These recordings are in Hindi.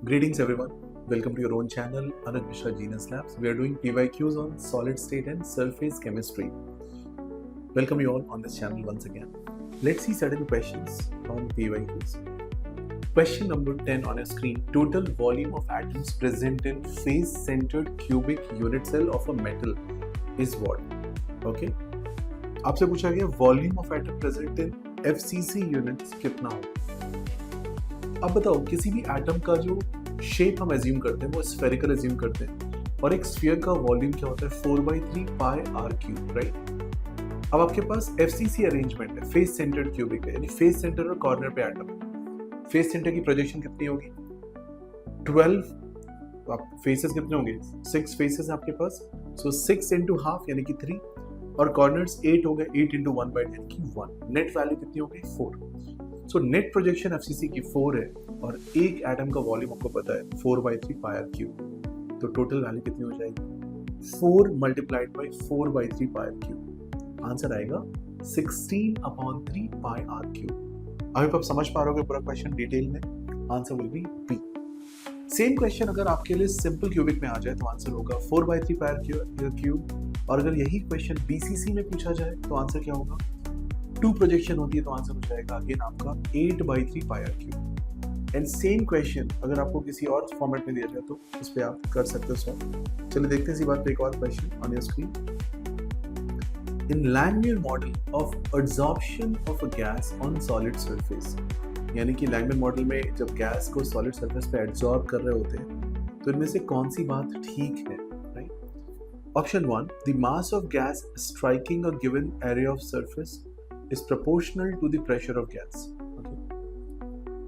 Greetings everyone. Welcome to your own channel, Anuj Mishra Genius Labs. We are doing PYQs on solid state and surface chemistry. Welcome you all on this channel once again. Let's see certain questions from PYQs. Question number 10 on your screen. Total volume of atoms present in face-centered cubic unit cell of a metal is what? Okay. आपसे पूछा गया volume of atom present in FCC units कितना हो। अब बताओ किसी भी एटम का जो शेप हम एज्यूम करते हैं वो स्फेरिकल एज्यूम करते हैं और एक स्फीयर का वॉल्यूम क्या होता है 4/3 पाई आर क्यूब, राइट। अब आपके पास FCC अरेंजमेंट है, फेस सेंटर्ड क्यूबिक है, यानी फेस सेंटर और कॉर्नर पे एटम है। फेस सेंटर की प्रोजेक्शन कितनी होगी 12, तो आप फेसेस कितने होंगे 6 फेसेस है आपके पास, सो 6 इंटू हाफ यानी कि 3 और कॉर्नर्स 8 हो गए, 8 इंटू 1 बाई यानी कि 1। नेट वैल्यू कितनी हो गई 4। सो नेट प्रोजेक्शन FCC की 4 है और एक एटम का वॉल्यूम आपको पता है 4/3 पाई आर क्यूब, तो टोटल वैल्यू कितनी हो जाएगी 4 multiplied by 4/3 pi r cube. Answer आएगा 16/3 पाई आर क्यूब। अभी आप समझ पा रहे हो पूरा क्वेश्चन डिटेल में, answer will be B. Same question अगर आपके लिए सिंपल क्यूबिक में आ जाए तो आंसर होगा 4/3 पाई आर क्यूब, और अगर यही क्वेश्चन BCC में पूछा जाए तो आंसर क्या होगा 2 प्रोजेक्शन होती है तो आंसर हो जाएगा अगेन आपका 8/3 pi r cube. And same question अगर आपको किसी और फॉर्मेट में दिया जाए तो इस पे आप कर सकते हो सॉल्व। चलिए देखते हैं इसी बात पे एक और question on your screen. In Langmuir model of absorption of a gas on solid surface, यानी कि लैंगमुइर मॉडल में जब गैस को सॉलिड सरफेस पे एब्जॉर्ब कर रहे होते हैं तो इनमें से कौन सी बात ठीक है, right. Option 1, the mass of gas striking a given area of surface is proportional to the pressure of gas, okay?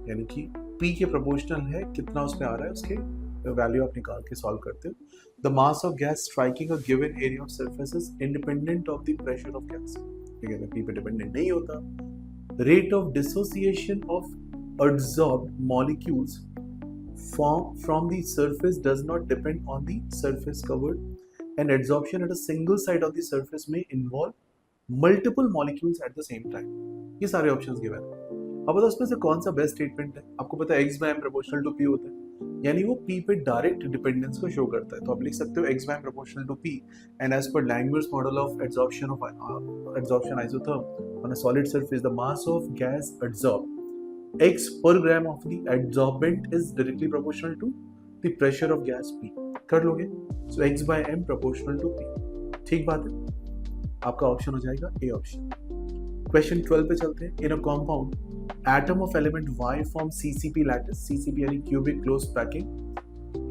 यानी कि P के प्रोपोर्शनल है, कितना उसमें आ रहा है उसके वैल्यू आप निकाल के सॉल्व करते हो। The mass of gas striking a given area of surface is independent of the pressure of gas, ठीक है, P पे डिपेंडेंट नहीं होता। Rate of dissociation of adsorbed molecules from the surface does not depend on the surface covered, and adsorption at a single side of the surface may involve multiple molecules at the same time. ये सारे ऑप्शंस गिवन है। अब बताओ उसमें से कौन सा बेस्ट स्टेटमेंट है। आपको पता है x/m प्रोपोर्शनल टू p होता है, यानी वो p पे डायरेक्ट डिपेंडेंस को शो करता है, तो आप लिख सकते हो x/m proportional to p and as per Langmuir model of adsorption isotherm on a solid surface the mass of gas adsorb x per gram of the adsorbent is directly proportional to the pressure of gas p। कर लोगे, so x/m proportional to p, ठीक बात है। आपका ऑप्शन हो जाएगा ए ऑप्शन। क्वेश्चन 12 पे चलते हैं। In a compound atom of element Y form CCP lattice, CCP यानी cubic close packing,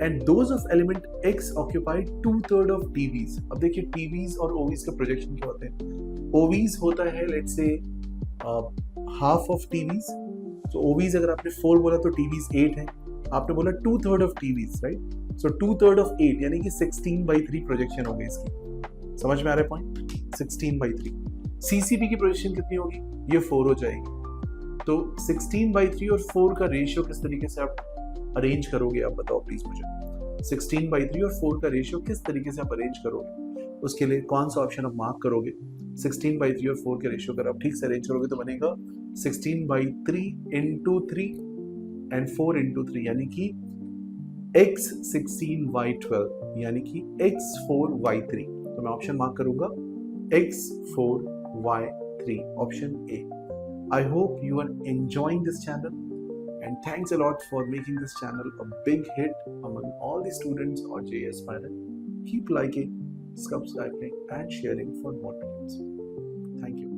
and those of element X occupy 2/3 of TVs। अब देखिए TVs और OVs का प्रोजेक्शन क्या होते हैं। OVs होता है let's say half of TVs, तो OVs अगर आपने 4 बोला तो TVs 8 है, आपने बोला 2/3 of TVs, right, so 2/3 of 8 यानी कि 16/3 प्रोजेक्शन होगी इसकी। समझ में आ रहा है पॉइंट, 16/3। CCP की प्रोजेक्शन कितनी होगी, ये 4 हो जाएगी, तो 16/3 और 4 का रेशियो किस तरीके से आप अरेंज करोगे, आप बताओ प्लीज मुझे। 16/3 और 4 का रेशियो किस तरीके से आप अरेंज करोगे, उसके लिए कौन सा ऑप्शन आप मार्क करोगे। 16/3 और 4 के रेशियो अगर आप ठीक से अरेंज करोगे तो बनेगा 16/3 into 3 एंड 4 into 3, यानी कि x16y12 यानी कि x4y3। तो मैं ऑप्शन मार्क करूंगा x4y3, option A. I hope you are enjoying this channel and thanks a lot for making this channel a big hit among all the students or JS aspirants. Keep liking, subscribing and sharing for more videos. Thank you.